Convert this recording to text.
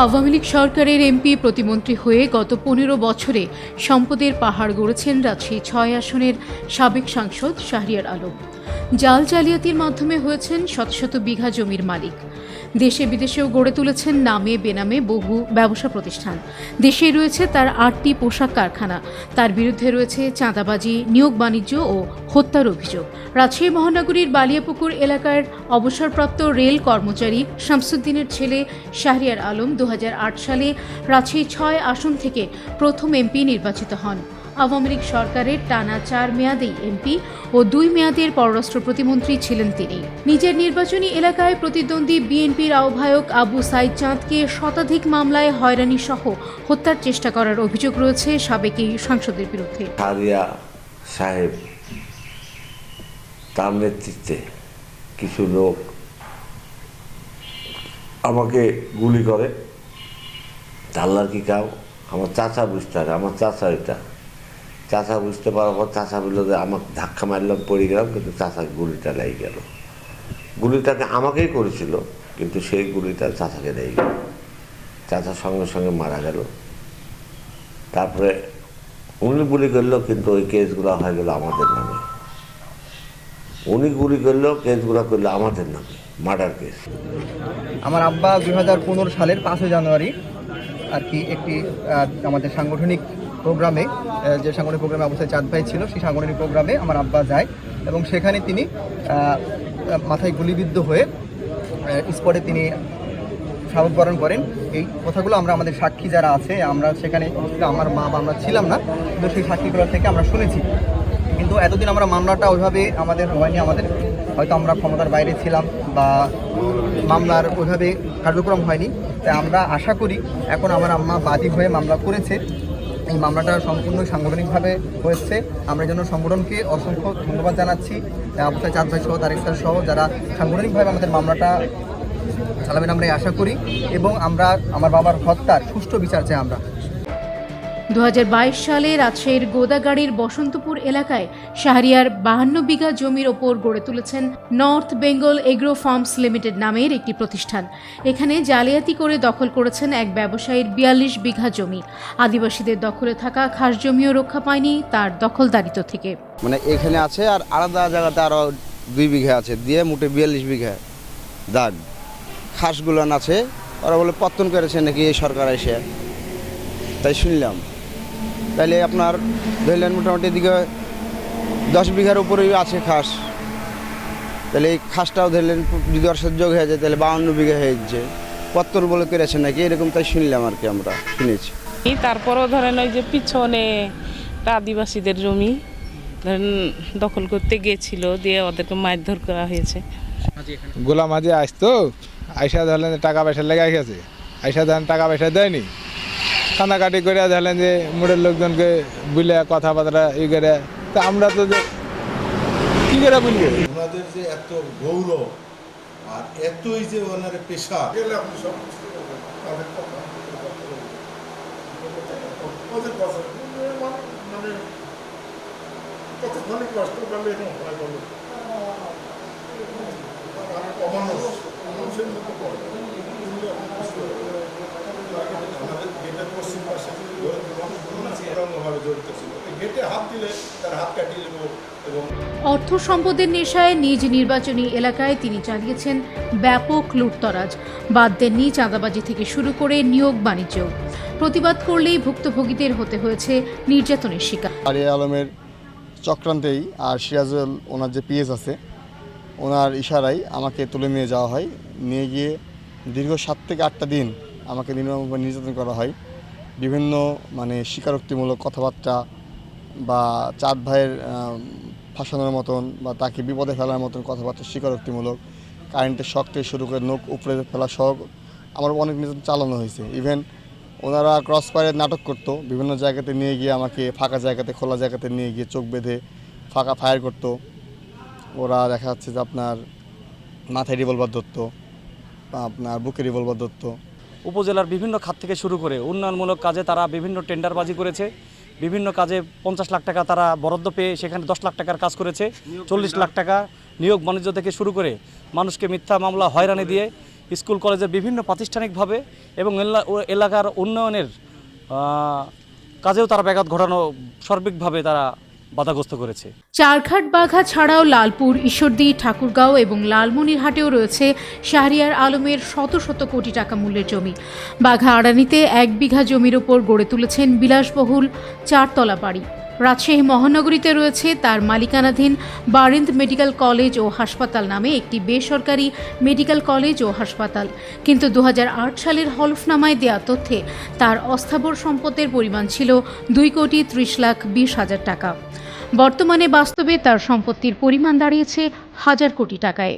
আওয়ামী লীগ সরকারের এমপি প্রতিমন্ত্রী হয়ে গত ১৫ বছরে সম্পদের পাহাড় গড়েছেন রাজশাহী ৬ আসনের সাবেক সাংসদ শাহরিয়ার আলম। জাল জালিয়াতির মাধ্যমে হয়েছেন শত শত বিঘা জমির মালিক। দেশে বিদেশেও গড়ে তুলেছেন নামে বেনামে বহু ব্যবসা প্রতিষ্ঠান। দেশে রয়েছে তার ৮টি পোশাক কারখানা। তার বিরুদ্ধে রয়েছে চাঁদাবাজি, নিয়োগ বাণিজ্য ও হত্যার অভিযোগ। রাজশাহী মহানগরীর বালিয়াপুকুর এলাকার অবসরপ্রাপ্ত রেল কর্মচারী শামসুদ্দিনের ছেলে শাহরিয়ার আলম ২০০৮ সালে রাজশাহী ৬ আসন থেকে প্রথম এমপি নির্বাচিত হন। আওয়ামী লীগ সরকারের টানা ৪ মেয়াদেই এমপি ও ২ মেয়াদের পররাষ্ট্র প্রতিমন্ত্রী ছিলেন তিনি। নিজের নির্বাচনী এলাকায় প্রতিদ্বন্দ্বী বিএনপির আহ্বায়ক আবু সাইদ চাঁদকে শতাধিক মামলায় হয়রানি সহ হত্যার চেষ্টা করার অভিযোগ রয়েছে সাবেক এই সাংসদের বিরুদ্ধে। শাহরিয়া সাহেব তার নেতৃত্বে কিছু লোক আমাকে গুলি করে। আল্লাহর কি কাউ, আমার চাচা বুঝতে পারে, আমার চাচা এটা চাচা বুঝতে পারার পর চাচা বলল যে আমাকে ধাক্কা মারলাম, পড়ে গেলাম, কিন্তু চাচাকে গুলিটা লেগে গেল। গুলিটাকে আমাকেই করেছিল, কিন্তু সেই গুলিটা চাচাকে লেগে গেল। চাচা সঙ্গে সঙ্গে মারা গেল। তারপরে উনি গুলি করলো, কিন্তু ওই কেসগুলো হয়ে গেল আমাদের নামে। উনি গুলি করলো, কেসগুলো করলো আমাদের নামে, মার্ডার কেস। আমার আব্বা ২০১৫ সালের ৫ জানুয়ারি আর কি একটি আমাদের সাংগঠনিক প্রোগ্রামে, যে সাংগঠনিক প্রোগ্রামে অবস্থায় চাঁদ ভাই ছিল, সেই সাংগঠনিক প্রোগ্রামে আমার আব্বা যায় এবং সেখানে তিনি মাথায় গুলিবিদ্ধ হয়ে স্পটে তিনি শাহাদাত করেন। এই কথাগুলো আমরা আমাদের সাক্ষী যারা আছে, আমরা সেখানে আমার মা বা আমরা ছিলাম না, কিন্তু সেই সাক্ষীগুলো থেকে আমরা শুনেছি। কিন্তু এতদিন আমরা মামলাটা ওইভাবে আমাদের হয়নি, আমাদের হয়তো আমরা ক্ষমতার বাইরে ছিলাম বা মামলার ওইভাবে কার্যক্রম হয়নি। তাই আমরা আশা করি এখন আমার আম্মা বাদী হয়ে মামলা করেছে, এই মামলাটা সম্পূর্ণ সাংগঠনিকভাবে হয়েছে। আমরা যেন সংগঠনকে অসংখ্য ধন্যবাদ জানাচ্ছি, অবশ্যই চাঁদ ভাই সহ তারেক স্যার সহ যারা সাংগঠনিকভাবে আমাদের মামলাটা চালাবেন আমরা আশা করি, এবং আমরা আমার বাবার হত্যার সুষ্ঠু বিচার চাই আমরা। ২০২২ সালে রাজশাহীর গোদাগাড়ির বসন্তপুর এলাকায় শাহরিয়ার ৫২ বিঘা জমির ওপর গড়ে তুলেছেন North Bengal Agro Farms Limited নামের একটি প্রতিষ্ঠান। এখানে জালিয়াতি করে দখল করেছেন এক ব্যবসায়ীর ৪২ বিঘা জমি। আদিবাসীদের দখলে থাকা খাস জমিও রক্ষা পায়নি তার দখলদারিত্ব থেকে। মানে এখানে আছে আর আলাদা জায়গাতে আরও ২ বিঘা আছে, দিয়ে মোটে ৪২ বিঘা দাগ খাসগুলো আছে। ওরা বলে পত্তন করেছে নাকি এই সরকার এসে, তাই শুনলাম। তাইলে আপনার ধরলেন মোটামুটি এদিকে ১০ বিঘার উপরেই আছে খাস। তাহলে এই খাসটাও ধরলেন যদি ওর সাথে যোগ হয়ে যায় তাহলে ৫২ বিঘা হয়ে যাচ্ছে, পত্তর বলে করেছে নাকি এরকম, তাই শুনলাম আর কি, আমরা শুনেছি। তারপরও ধরেন ওই যে পিছনে আদিবাসীদের জমি ধরেন দখল করতে গিয়েছিল, দিয়ে ওদেরকে মারধর করা হয়েছে। গোলাম হাজি আসতো, আইসা ধরলেন টাকা পয়সা লেগে গেছে, আইসা ধরেন টাকা পয়সা দেয়নি, কান্নাকাটি করে ধরলেন যে মোড়ের লোকজনকে বুঝলে কথাবার্তা ই করে। তা আমরা তো কি করে বুঝবো ওনাদের যে এত গৌরব আর এতই যে ওনার পেশা, অর্থ সম্পদের নেশায় নিজ নির্বাচনী এলাকায় তিনি চালিয়েছেন ব্যাপক লুটতরাজ। বাদ দেননি চাঁদাবাজি থেকে শুরু করে নিয়োগ বাণিজ্য। প্রতিবাদ করলেই ভুক্তভোগীদের হতে হয়েছে নির্যাতনের শিকার। শাহরিয়ার আলমের চক্রান্তেই আর সিরাজুল ওনার যে পিএস আছে, ওনার ইশারায় আমাকে তুলে নিয়ে যাওয়া হয়। নিয়ে গিয়ে দীর্ঘ ৭ থেকে ৮টা দিন আমাকে নির্মমভাবে নির্যাতন করা হয়। বিভিন্ন স্বীকারোক্তিমূলক কথাবার্তা বা চাঁদ ভাইয়ের ফাঁসানোর মতন বা তাকে বিপদে ফেলার মতন কথাবার্তা, স্বীকারোক্তিমূলক, কারেন্টের শক থেকে শুরু করে নখ উপরে ফেলা সহ আমার অনেক নির্যাতন চালানো হয়েছে। ইভেন ওনারা ক্রস ফায়ারের নাটক করতো, বিভিন্ন জায়গাতে নিয়ে গিয়ে আমাকে ফাঁকা জায়গাতে, খোলা জায়গাতে নিয়ে গিয়ে চোখ বেঁধে ফাঁকা ফায়ার করতো। ওরা দেখা যাচ্ছে যে আপনার মাথায় রিভলভার ধরতো, আপনার বুকে রিভলভার ধরতো। উপজেলার বিভিন্ন খাত থেকে শুরু করে উন্নয়নমূলক কাজে তারা বিভিন্ন টেন্ডারবাজি করেছে। বিভিন্ন কাজে ৫০ লাখ টাকা তারা বরাদ্দ পেয়ে সেখানে ১০ লাখ টাকার কাজ করেছে। ৪০ লাখ টাকা নিয়োগ বাণিজ্য থেকে শুরু করে মানুষকে মিথ্যা মামলা হয়রানি দিয়ে স্কুল কলেজের বিভিন্ন প্রাতিষ্ঠানিকভাবে এবং এলাকার উন্নয়নের কাজেও তারা ব্যাঘাত ঘটানো সার্বিকভাবে তারা বাধাগ্রস্ত করেছে। চারঘাট বাঘা ছাড়াও লালপুর, ঈশ্বরদী, ঠাকুরগাঁও এবং লালমনিরহাটেও রয়েছে শাহরিয়ার আলমের শত শত কোটি টাকা মূল্যের জমি। বাঘা আড়ানিতে 1 বিঘা জমির ওপর গড়ে তুলেছেন বিলাসবহুল 4তলা বাড়ি। রাজশাহী মহানগরীতে রয়েছে তার মালিকানাধীন বারিন্দ মেডিকেল কলেজ ও হাসপাতাল নামে একটি বেসরকারি মেডিকেল কলেজ ও হাসপাতাল। কিন্তু 2008 সালের হলফনামায় দেয়া তথ্যে তার অস্থাবর সম্পদের পরিমাণ ছিল 2,30,20,000 টাকা। বর্তমানে বাস্তবে তার সম্পত্তির পরিমাণ দাঁড়িয়েছে 1,000 কোটি টাকায়।